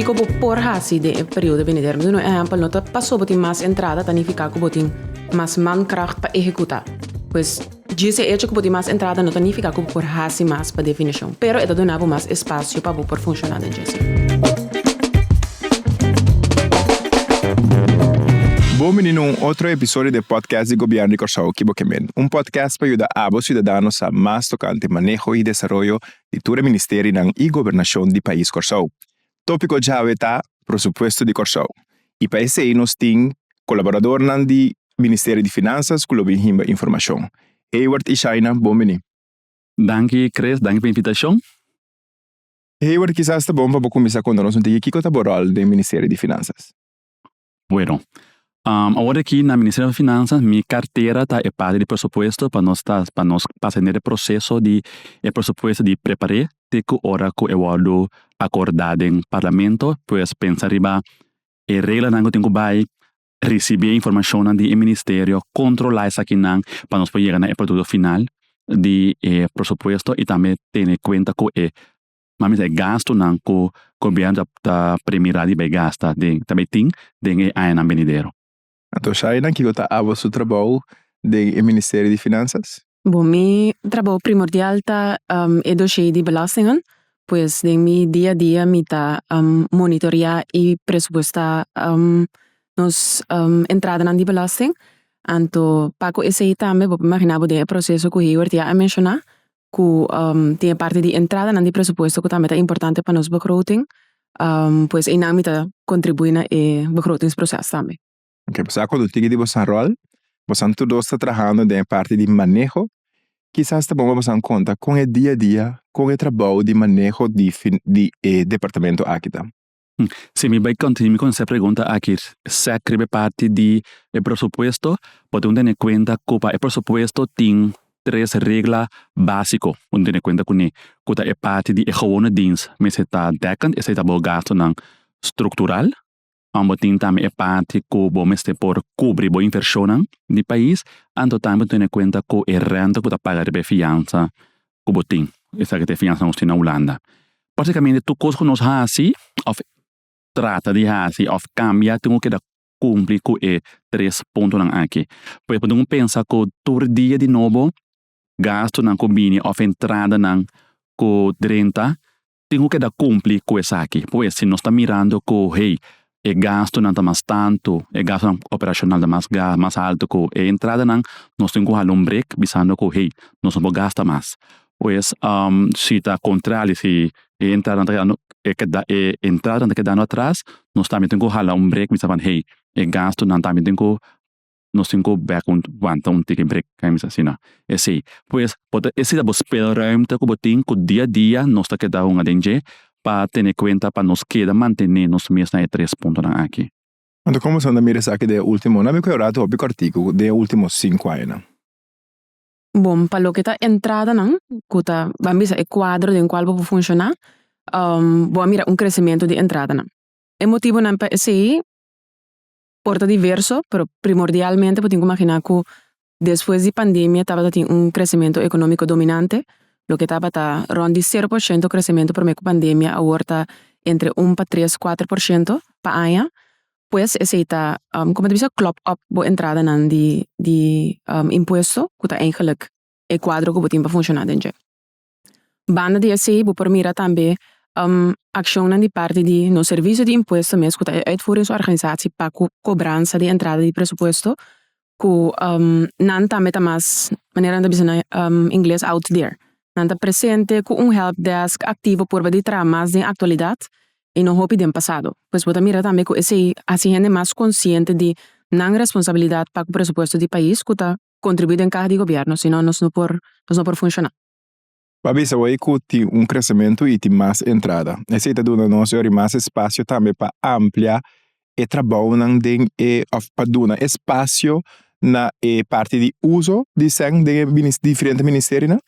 Kiko por hasi de período venidero. No exemplo, nota passou botin mais entrada, tani ficar com botin mais mankracht para executar. Pois, dice hecho que botin mais entrada, não tani ficar com por hasi mais para definição. Pero é donava mais espaço para por funcionar em Jesse. Bom menino, outro episódio do podcast de Governo de Corsau Kibokemen. Podcast para ajudar a os cidadãos a mais tocante manejo e desenvolvimento de todo o Ministério e Governação do país Corsau. Tópico já está presupuesto de Corsau. E para esse aí nós temos colaborador do Ministério de Finanças que lhe envia informação. Hayward e Shaina, bom menino. Danke, Chris, danke pela invitação. Hayward, quizás está bom para começar com nós um dia que é o rol do Ministério de Finanças. Bueno, agora aqui na Ministério das Finanças, minha carteira está é parte de pressuposto para nós passar no processo de pressuposto de preparar de que hora que eu vou acordado em parlamento, pois pensar riba e regra não tem que vai receber informação do Ministério, controlar isso aqui não para nós poder chegar no produto final de pressuposto e também ter em conta que mas é gasto não que o governo está primeiro de gastar também tem de ano venidero. Então, Shaina, que está a seu trabalho do Ministério de Finanças? Bom, meu trabalho primordial está é dossiê de belastingen, pois em meu dia a dia me está monitorear e pressupostar nos entrada na belasting. Então, para esse aí também, vou imaginar o processo que o Hayward já mencionou, que tem parte de entrada na pressuposto que também é importante para nos begroting, pois em nome está contribuindo na begrotingsprocesso também. Ok, pues quando tiver de você rol, você todos está trabalhando na parte de manejo, quizás está bom você conta com o dia a dia, com o trabalho de manejo de departamento aqui. Se me vai continuar com essa pergunta aqui, se escreve parte de pressuposto, pode ter em conta que o pressuposto tem 3 regras básicas, ter em conta que é parte de gewone dienst, mas está dekkend, é está bom gasto não estrutural. Tem também é parte que vamos ter por cobrir a inversão do país, então também tem em conta que é renda que está pagando de fiança que você tem, essa que tem fiança na Holanda. Basicamente, tu coisa que nós fazemos, ou trata de fazer, ou cambia, tem que cumprir com 3 pontos aqui. Pois podemos pensar que todo dia de novo, gasto na combine, ou entrada na com 30, tem que cumprir com isso aqui. Pois se nós estamos mirando que, hey, e gasto não está mais tanto, e gasto operacional está mais alto que a entrada não, nós temos que dar break, pensando que, hey, nós não vamos gastar mais. Pois, se está contrário, se a entrada está quedando atrás, nós também temos que dar break, pensando, hey, e gasto não também temos que nós temos que back um ticket break, assim, não. É assim, pois, esse é o spelruimte que tem que dia a dia nós está quedando uma danger, para ter em conta para nos queda manter nos mesmos 3 pontos aqui. Então, como são da minha aqui do último, não me quero o artigo de últimos 5 anos. Bom, para o que está entrada não, que está, vamos dizer, o quadro em qual vai funcionar, vou mirar crescimento de entrada não. O motivo não é esse, porta diverso, pero primordialmente podemos imaginar que depois da pandemia estava tendo crescimento econômico dominante. Lo que estava rond de 0% crescimento por meio da pandemia, agora está entre 1 para 3, 4% para ano. Pues esse está, como te disse, klop op a entrada de imposto, que está eigenlijk o quadro que tem para funcionar dentro. Banda de esse, vou permitir também ação de parte de no serviço de imposto mesmo, que está uitvoeringsorganisatie para cobrança de entrada de pressuposto, que não também está mais, maneira de dizer em inglês, out there. Nanta presente com helpdesk ativo por baditra mais de atualidade e não roupa do passado. Pois pode mirar também que esse assim gente mais consciente de não responsabilidade para o pressuposto do país que está contribuindo em cada de governo, senão nós não por funcionar. Babi, se vai que tem crescimento e tem mais entrada. Esse está dando nós mais espaço também para ampliar e trabalho para dar espaço na parte de uso de sang de diferentes ministérios, né?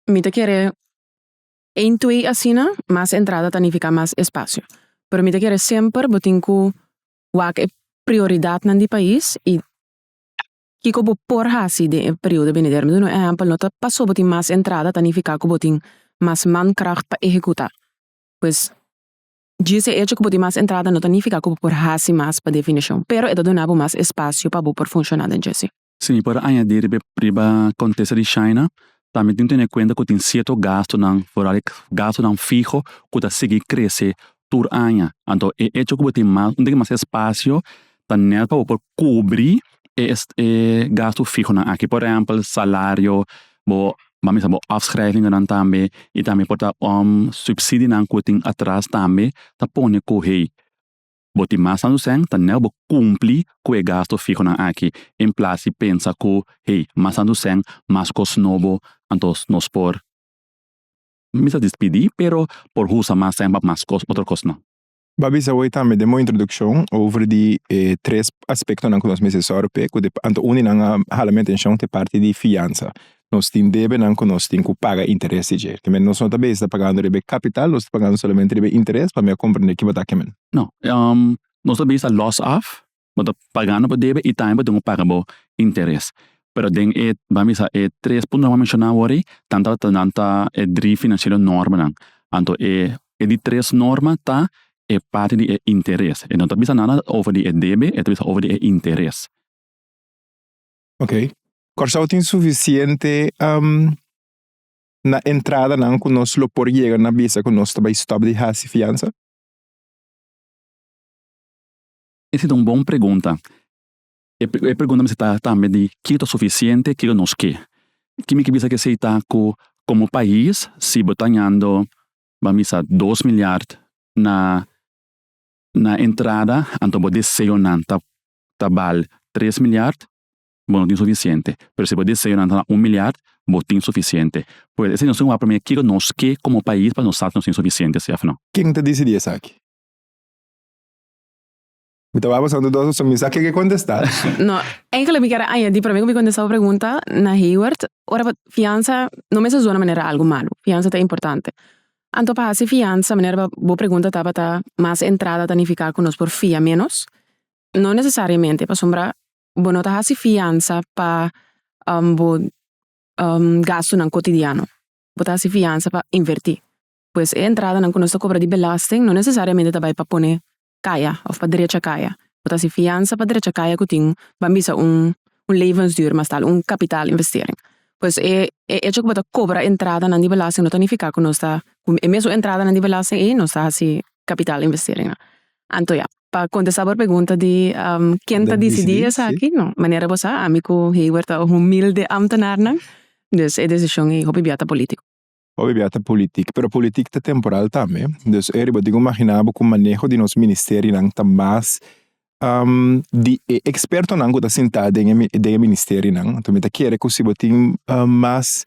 Mita querer intuir assim, mais entrada tanifica mais espaço. Pero mita querer sempre botin que wak prioridade no país e que como por hasi de período venidero. No exemplo, nota passou botin mais entrada tanifica que botin mais mankracht para executar. Pois Dice hecho que botar mais entrada não significa que por hasi mais para definição, pero é donava mais espaço para por funcionar em Jesse. Sim, para añadir priba contexto de China, também tem que ter em conta que tem certo gasto não, fora gasto não fijo, que tá seguir crescer tur ano. Então, é hecho que tem mais espaço, tá nela para cobrir este gasto fijo não. Aqui, por exemplo, salário, vamos dizer, afschrijvingen dan também, e também por subsídio não que tem atrás também, tá põe correio. Boti mais ano sem, tá nela para cumprir com o gasto fijo não aqui. Em place pensa que, hey, mais ano sem, mais coisa novo, então nós por me se despedir, pero por usar mais tempo, mais coisa, outra coisa não. Babi, sa hoy também demo introdução over de três aspectos que nós meses europeu, que anto uni nang halamento em chão te parte de fiança. Nós tem deve nang nós tem que pagar interesse je. Que nós não também está pagando rebe capital, nós está pagando somente rebe interesse para me compreender que vai que men. Não, nós também está loss off, mas pagando por deve e também tem que pagar por interesse. Pero den vamos a três pontos que vamos mencionar hoje, tanto três financeiro norma nang. Anto de três norma tá é parte de interesse. E não está pensando nada over de deve, é está over de interesse. Ok. Corsau tem suficiente na entrada não que nós lo por chegar na visa que nós também stop de hasi fiança? Essa é uma boa pergunta. E pergunta se está também de que é suficiente, que nós quer. Que me pensa que se está como país, se botando, vamos dizer, 2 milhões na entrada, então pode ser tabal 3 milhões, bom, não tem suficiente. Mas se pode ser 1 milhão, bom, tem suficiente. Pois essa não é uma primeira que nós quer como país para nós não tem suficiente, se não. Quem te decidiu isso aqui? Então vamos a dos me sabe que contestar. No, eigenlijk me quero añadir para mim que me contestar a pergunta na Hayward, ora fiança não me se zona maneira algo malo. Fiança é importante. Anto para hasi fiança, maneira boa pergunta tava tá mais entrada significa que nós por fia menos. Não necessariamente, para sombra, bono tá hasi fiança para gasto no cotidiano. Botar hasi fiança para invertir. Pois a entrada não que nós cobra de belasting, não necessariamente tá vai para poner kaya of para direita kaya. Botar hasi fiança para direita kaya que tem, vamos levensduur, mas tal, capital investering. Pois hecho que botar cobra entrada na belasting não significa que nós tá mesmo entrada na belasting e nós tá hasi capital investering. Anto ja, para contestar a pergunta de quem tá decidindo essa aqui, não, maneira você, amigo Hayward, humilde ambtenaar, não? Dus é decisão e hobby biata político. Hobby biata política, pero política tá temporal também. Dus eu digo imaginava que o manejo de nosso ministério não tá mais de experto não que tá sentado em ministério não. Então me tá querer que se botem mais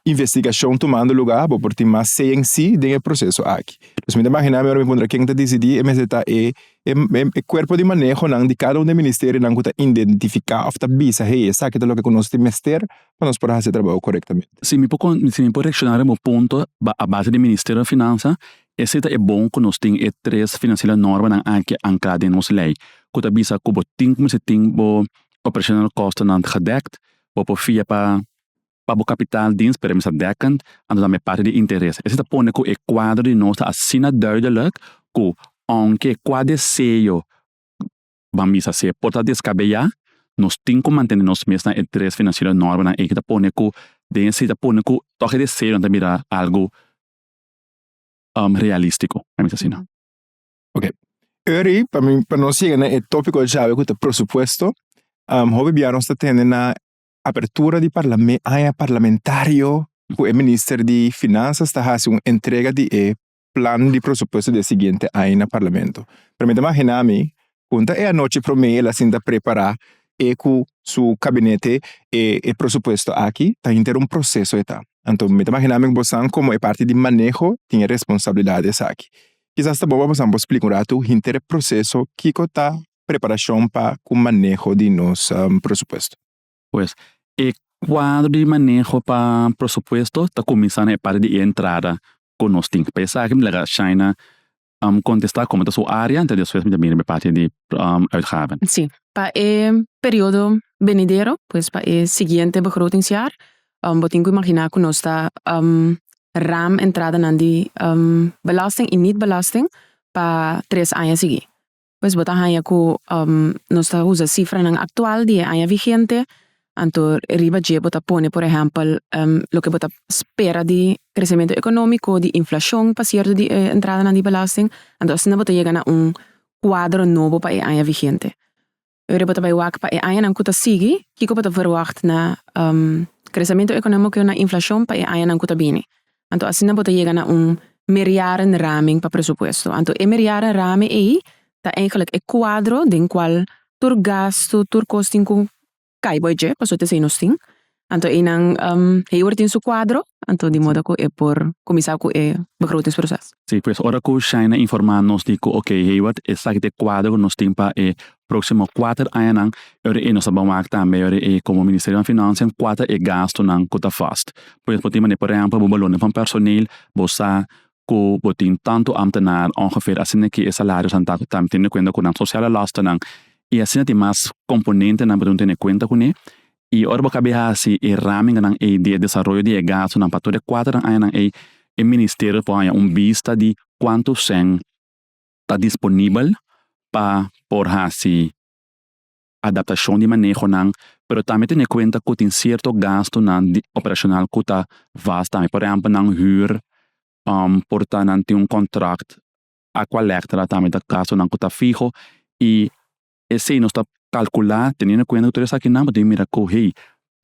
investigação tomando lugar, porque tem mais ciência dentro do processo aqui. Então me imaginava eu me pondrá quem tá decidir, mas tá é corpo de manejo não de cada do ministério não que tá identificar, of tá bisa, hey, essa que tá lo que nós tem ministério para nós poder fazer trabalho corretamente. Se me pode reaccionar um ponto a base do Ministério da Finança, esse é bom que nós temos três financeiras normas aqui ancladas em nossa lei. Que tá bisa que tem como se tem operational cost não gedekt, por via para o capital dienst, para me dekken, en dan met parte de interesse. Esse tá põe que o quadro de nós assina duidelijk que aunque quadro seio, vamos dizer, porta descabellar, nós temos que manter nós mesmos em três financeiras normas e que tá põe que desse tá põe que toque de seio também dá algo realístico, vamos dizer assim, não. Ok. Uri, para nós chegar no tópico chave que é o pressuposto, hobby biano está tendo na apertura de parlamentário, que o ministro de Finanças está fazendo uma entrega de plano de pressuposto do seguinte aí no parlamento. Permita imaginar-me, quando é a noite para mim, ela se preparar e com seu gabinete e pressuposto aqui, está inteiro um processo tá. Então, me imaginar-me que você, como é parte de manejo, tem responsabilidades aqui. Quizás tá bom, você explicar um rato, inteiro processo que está preparação para o manejo de nosso pressuposto. Pues, o quadro de manejo para presupuesto está começando a parte de entrada que nós temos. Pensar que a China contestar como a sua área, então depois também a parte de uitgaven. Sim, para o período venidero, pues para o seguinte begrotingsjaar, tenho que imaginar que nós está ram entrada na die belasting e niet-belasting pa 3 anos seguir. Pues bota hanya ku nos ta usa cifra nang actual die año vigente, anto riba je bota pone por ejemplo lo que bota spera di crecimiento económico, di inflación pa cierto di entrada na die belasting, anto asina bota llega na un cuadro nuevo pa año vigente. Ure bota bai wak pa año nang kuta sigi, kiko bota verwacht na crecimiento económico na inflación pa año nang kuta bini. Anto asina bota llega na un meerjaren raming pa presupuesto. Anto meerjaren raming ta eigenlijk quadro den qual tur gasto, tur kosting ku kai boyje, paso te sing. Anto inang wordt in su quadro, anto di modo ko por comisar ko begrotingsproces. Sí, pues ahora que China informarnos de que, ok, wat exacte quadro nos timpa próximo 4 anos, ahora nos vamos também, ahora como Ministerio de Finanças, 4 gasto nang kota fast. Pues por exemplo, bobalonen van personeel, bosa ko botin tanto ambtenaar ongeveer assim que salários aan tanto tam tendo cuenta con sociale lasten nang e assim tem mais componente nang botin tendo cuenta com e ora bocabe assim raming nang de desenvolvimento de gasto nang pato de 4 anos nang o ministério põe vista de quanto sen está disponível para por assim adaptação de manejo nang pero também tendo cuenta que tem certo gasto nang operacional que tá vasta, por exemplo nang huur porta nanti un contract a qual letra também da caso não está fijo e esse não está calcular tendo em conta tudo isso aqui não pode mirar correr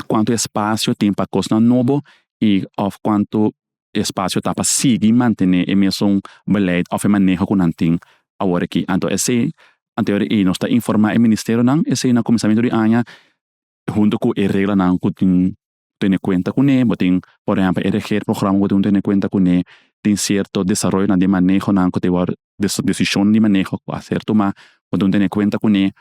quanto espaço tem para costa novo e of quanto espaço está para seguir manter e mesmo beleid of manejo com nanting agora aqui então esse anterior e não está informar o ministério não esse na começamento de ano junto com a regra não que tem em conta com ele botem por exemplo eleger programa que tem em conta com ele tem certo desarrollo de manejo na que teor decisión de manejo a certo ma quando tem em conta com ele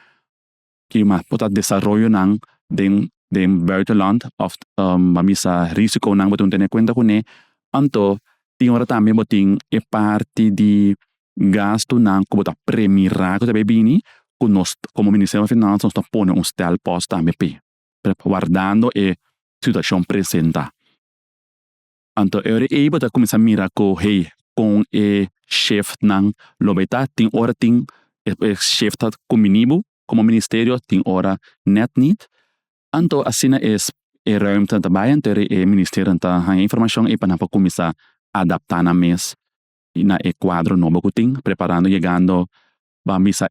que mais pode desarrollo na de buitenland of mamisa risco na quando tem em conta com ele anto tem ora também botem e parte de gasto na que bota premirar que também bini com nós como Ministério de Finanças nós põe stel post também guardando e situação presente. Anto eu bota começar a mirar com o chefe nang lobeta tem hora tem o chefe tá comigo como ministério tem hora net niet. Anto assim é ruimte também anto o ministério tá a informação e para começar a adaptar na mês na quadro novo que tem preparando chegando vamos a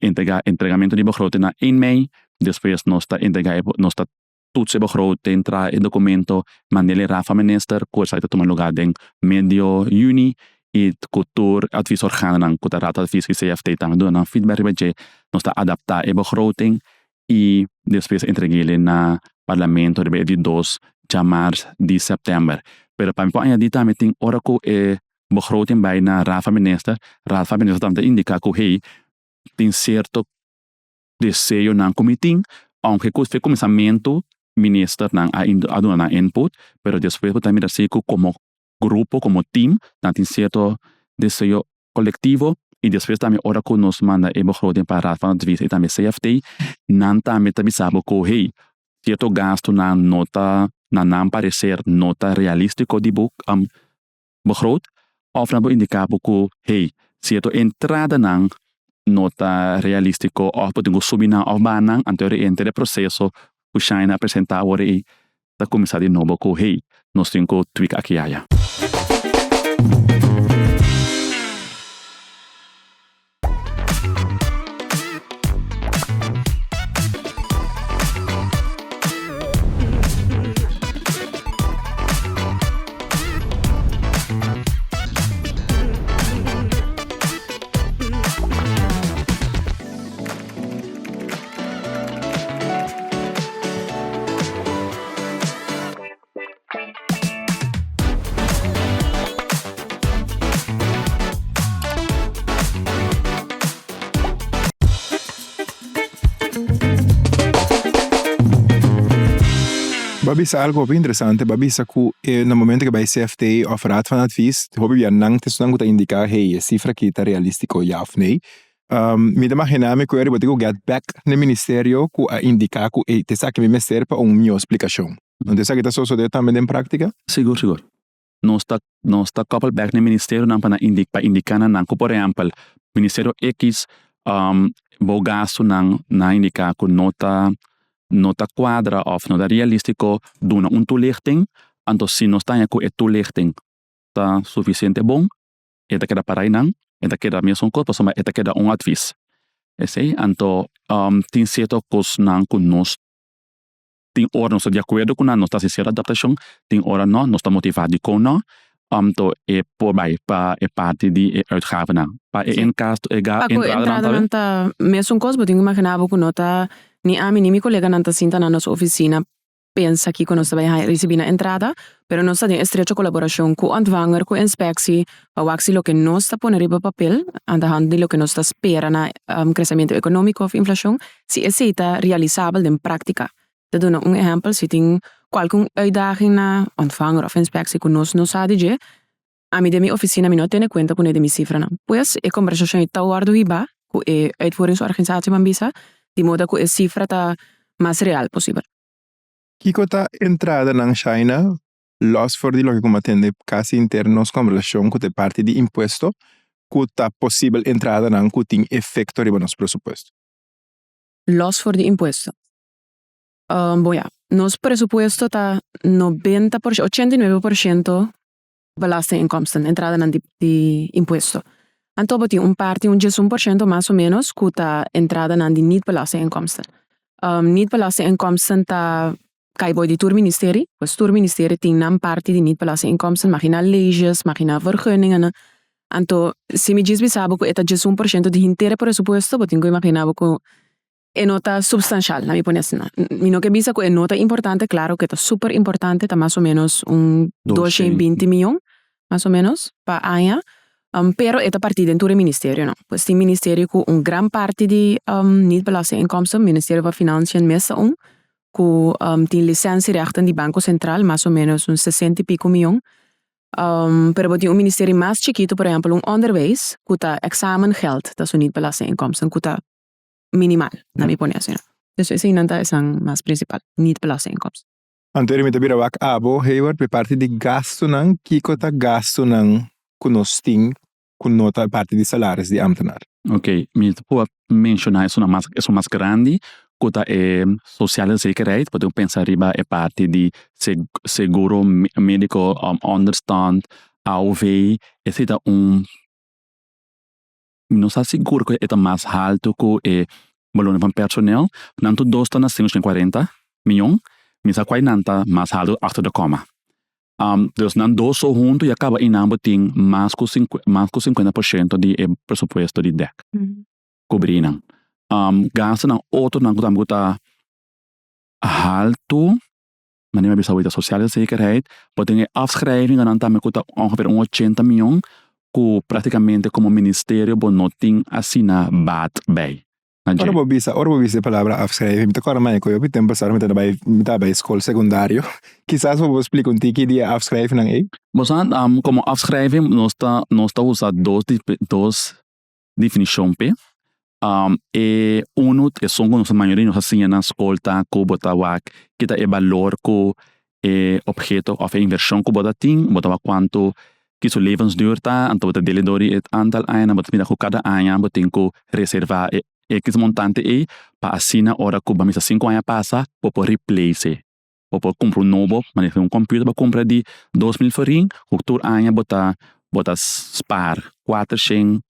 entregamento de begroting na 1 mei depois nós tá entregar nós tá toetsen begroting, entra in documento, mandele Rafa minister, koers uit het lugar in medio juni, e cultuur adviesorganen aan kota raad advies CFT tang doen aan feedback bij nos ta adaptar e begroting e depois entregele na parlamento de 2 de março de setembro. Pero para mim ainda também tem ora ko begroting bij na Rafa minister também indica que hey tem certo desejo na comiting, aunque foi começamento minister nang a donar input, pero después também assim como grupo, como team, tem certo desejo coletivo e depois também ora que nos manda e begroting para van advies e também CFT, nan também sabe que hey, certo gasto na nota, na não parecer nota realístico de begrot, of na indicar que hey, certo entrada nang nota realístico of podemos subir na of banang anterior entre processo o China apresentar agora e da começar de novo com hey nós temos que tweak aqui aí. Babisa algo bem interessante, babisa que no momento que vai CFT of raad van advies, hobi via nang te sunang indicar hey, cifra que está realístico ja of nee. Me imaginame que eu vou get back no ministério que a indicar que te sabe que me serve para uma minha explicação. Não te sabe que está só de também em prática? Seguro. nós tá couple back no ministério não para indicar não, por exemplo, ministério X bo gasto não na indicar que nota quadra of nota realístico duna toelichting, então se nós tá com a toelichting tá suficiente bom, eta queda para aí não, eta queda mesmo coisa, mas eta queda advies. Esse então tem certo coisa não que nós tem hora nós de acordo com nós tá sincera adaptação, tem hora nós está motivado com nós, então é por para é parte de uitgaven não. Para em caso entrada não tá mesmo coisa, porque imaginava que nota ni a mim ni mi colega não tá sinta na nossa oficina pensa que nós vai receber na entrada, pero nós tem estrecha colaboração com o ontvanger, com a inspecção, para waxi lo que nós está poner em papel, aan de hand de lo que nós está espera na crescimento econômico ou inflação, se aceita realizável em prática. Te doen exemplo, se tem qualquer uitdaging na ontvanger of inspectie que nós não sabe de, a mim de minha oficina não tem conta com de minha cifra não. Pois a conversação está guardo hiba, com a uitvoeringsorganisatie Mambisa, de modo que a cifra está mais real possível. Kiko tá entrada na China, los for di lo que como atende casi internos com relação com a parte de imposto, que tá possível entrada na que tem efeito riba nos presupuesto. Los for de imposto. Bom, ja. Nosso presupuesto está 89% belastinginkomsten, entrada de imposto. Então, tem parte, 1% mais ou menos, que está entrada na de niet belastinginkomsten. Niet belastinginkomsten está cai de tour ministerie. O tour ministerie tem een parte de niet belastinginkomsten, magina leges, magina vergunningen. Então, se me diz sabe que é 1% de inteiro presupuesto, eu imaginava que é nota substancial, na minha opinião. Mino que bisa que é nota importante, claro que é super importante, está mais ou menos 220 milhões, mais ou menos, para ano. Pero é a partir dentro do ministério, não. Pois tem ministério com grande parte de niet belastinginkomsten, ministério da Finanças mesa que tem licentierechten de Banco Central, mais ou menos 60 e pico milhões. Pero tem ministério mais chiquito, por exemplo, onderwijs, que está examengeld, dat is niet belastinginkomsten, que está minimal, na minha opinião. Dus esse ainda é mais principal, niet belastinginkomsten. Anteriormente birawak abo, Hayward, pe parte de gasto nang, kiko ta gasto nang kunosting, kunota parte de salários de ambtenaar. Ok, me pode mencionar isso mais grande, que é sociale zekerheid, pode pensar riba é parte de seguro médico, onderstand, AOV, etc. Não está seguro que é mais alto que é valor van personeel, nanto dos tá na 140 milhões, misa quai nanta mais alto achter de coma. Dus nan dos so junto e acaba inambo ting mais que 50% de presupuesto de DEC. Cobrinan. Gasta nan outro nan kutam kuta alto, maar niet meer bisa de sociale zekerheid, pode afschrijving nan tam kuta ongeveer 80 milhões, que praticamente como ministério bonoting assina bat bij. Ora vou bisa a palavra afschrijving. Me toca mais que eu tenho passado me trabalhar escola secundário. Quizás vou explicar um tique de afschrijving aí. Bosan como afschrijving nós tá usa dos definições pe. E uno é só com a maioria nós assim na escola que bota que tá é valor que é objeto of inversão que bota ting, bota quanto que seu levensduur tá, então bota dele dori het aantal anos, bota mida cada ano bota que reservar X montante aí para assim na hora que vamos a 5 anos passa, para replace, para comprar novo, mas um computador para comprar de 2.000 florin, o todo ano bota spar 400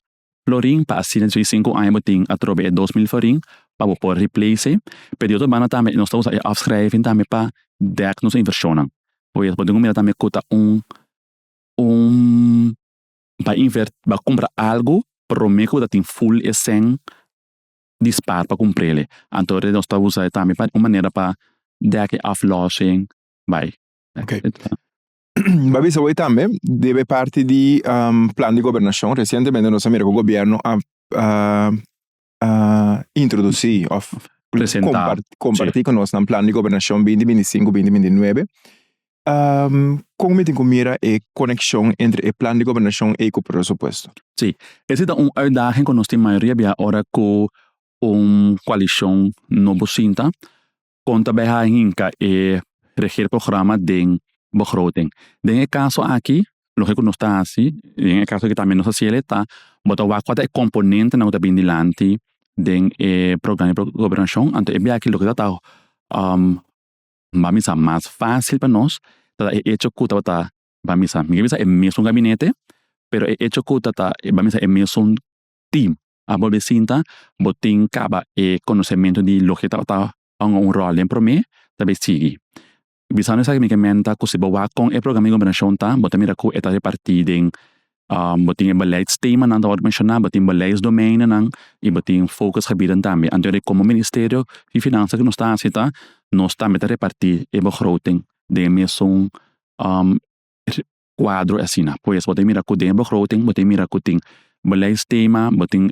florin para assim na 5 anos boting atrobe 2.000 florin para poder replace, pero outro bana também nós estamos a afschrijven também para dek nos inversão. Pois podemos mirar também que tá para comprar algo, prometo que tem full e sem dispar para cumprir. Então, nós estamos usando também uma maneira para dar que aflossing vai. Ok. Babi, se voi também deve parte de plano de governação. Recentemente, nós sabemos que o governo introduzir ou compartilhar com nós no plano de governação 2025-2029. Como tem que mirar a conexão entre o plano de governação e o presupuesto? Sim, esse é uitdaging que nós temos maioria via hora que coalição novo sinta conta bem hinka e reger programa de begroting. En el caso aquí, lógico no está así, en el caso que también no se está, bota wakwata e componente na uta bindilante den programa de gobernación, ante envía aquí lo que está vamos a más fácil para nos, el hecho que está vamos a mismo gabinete, pero el hecho que está vamos a mismo team, a volver cinta, botín caba conocimiento de lo que está un rol en promé, también sigue. Bisano sa que menta ko si bawa kong programa de gobernación ta, botín mira ko eta repartido en botín beleidstema nang tawag mencionar, botín beleidsdomeinen nang, y botín focusgebieden también. Antes como ministerio de finanzas que nos está haciendo, nos está met repartir e begroting de mesmo quadro assim, pues botín mira ko de begroting, botín mira ko ting beleidstema, botín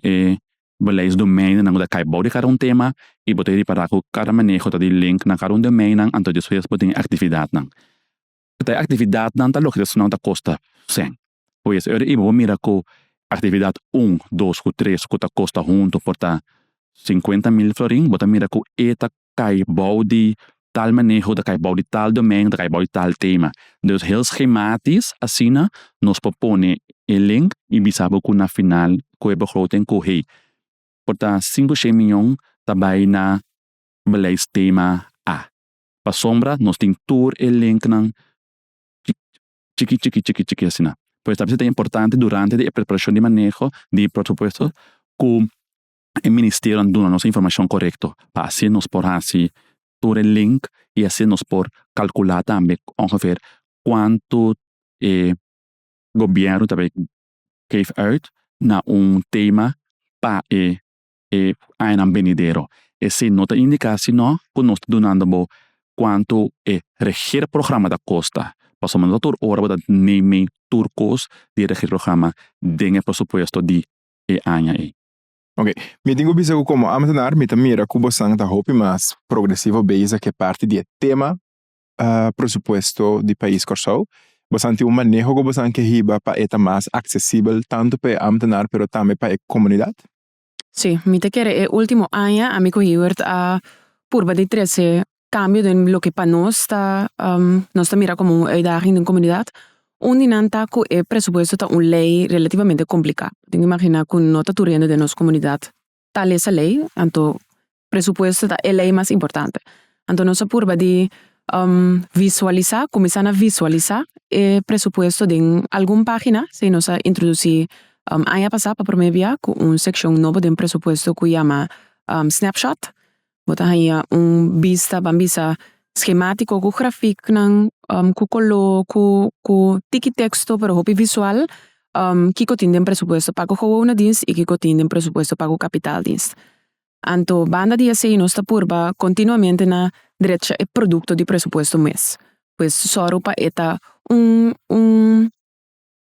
beleidsdomeinen nang da kai boude cada tema, y botín para ko cada manejo ta di link na cada domein nang, anto después botín actividad nang. Ta actividad nang ta lo que es nang ta costa sen. Pues ahora ibo mira ko actividad 1, 2, 3, ko ta costa junto por ta 50.000 florin, bota mira ko eta kai boude tal manejo, da kai boude tal domein, da kai boude tal tema. Dus heel schematisch, assim, nos propone el link e bisabo ko na final ko e begroting ko hey. Por ta 5 miljoen tabay na beleidstema A. Pa sombra, nos ting tour el link ng chiqui assim. Pues también es importante durante la preparación de manejo de presupuesto que el ministerio da nuestra información correcta para así nos por así todo el link y así nos por calcular también ongeveer cuánto gobierno también geeft uit na un tema para een venidero. Ese nota indica si no que nos está donando cuánto regir programa da costa. Pasamos a toda hora para nemen turcos de regir programa den presupuesto de año. Ok, me tengo visto como amtenar, me mira que você está hopi mais progressivo base que parte do tema presupuesto do país Corsau. Você tem manejo que você quer riba para eta mais acessível tanto para amtenar, pero também para a comunidade? Sí, mi te quiere el último año a mi cohibert a purba de 13 cambio en lo que para nos está mira como una uitdaging de una comunidad. Un dinanta que el presupuesto está una ley relativamente complicada. Tengo que imaginar que no está turriendo de nuestra comunidad tal esa ley, anto presupuesto está la ley más importante. Anto nos purba de visualizar, comenzar a visualizar el presupuesto de alguna página, si nos introducir año pasado para promedia con una sección nueva de un presupuesto que llama Snapshot. Bota aí vista bambisa schematico com gráfico com color com tiki texto pero hopi visual que contém presupuesto para o gewone dienst e que contém presupuesto para o capital dienst. Anto banda dia sei nós está purba continuamente na derecha e produto de presupuesto mês. Pues só para eta um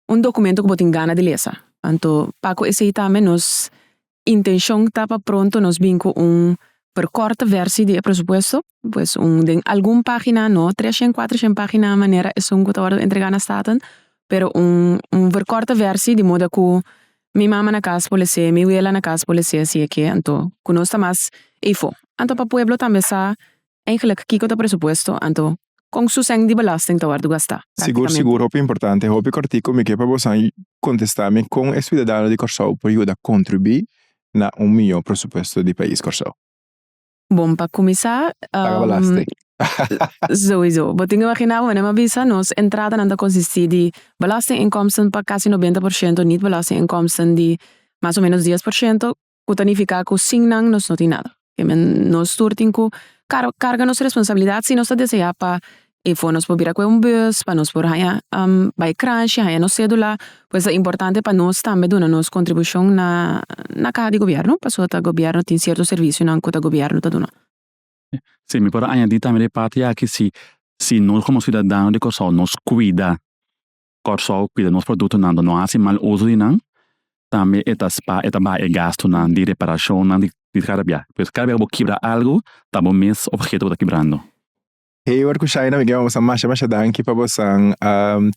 documento que botin gana de lesa. Anto para esse também nos intenção tá para pronto nos vinco per corta versie de presupuesto, pues de alguna página, no 300, 400 páginas manera es un que te entregar a staten, pero per corta versie de modo que mi mamá na casa puede ser, mi abuela na casa puede ser, así que anto conozca más info. Anto para pueblo también está eigenlijk kiko de presupuesto, anto con su seng de belasting te guardo gastar. Seguro, hopi importante, hopi cortico, me quepa vos contestarme con el ciudadano de Corsau para ayudar a contribuir na mejor presupuesto del país Corsau. Bom, para começar, sowieso. Wat ik imaginar, wanneer we visa, nos entrada nanda consistir de belastinginkomsten para casi 90%, niet belastinginkomsten de más o menos 10%, que significa que sin nang nos no tiene nada. Que nos turtin que carga nos responsabilidad si nos está deseada para nos por virar con bus, para nos por haya by crunch, haya nos cédula, pues es importante para nos también donar nos contribución na caja de gobierno, para so el gobierno tiene cierto servicio na el gobierno te dona. Sí, me puedo añadir también de parte aquí si nos como ciudadanos de Corsau nos cuida nos productos nando no hace mal uso de nan, también eta va el gasto nan de reparación nan de carabia. Pues cada vez que quebra algo, tamo mes objeto está quebrando. Hey, eu kushai na miguel vamos a danke para você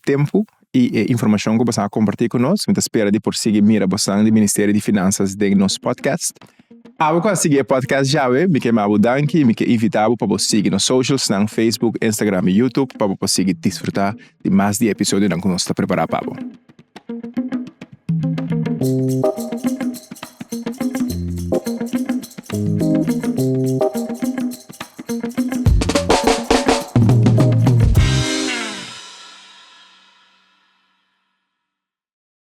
tempo e informação que você compartilhar conosco. Muito espera de por seguir mira você do Ministério de Finanças de nosso podcast. Abo ko sige podcast jawe, mi ke mabu danki, mi ke invitabo para você seguir nos socials, na Facebook, Instagram e YouTube, para você seguir desfrutar de mais de episódio que nós está preparado para.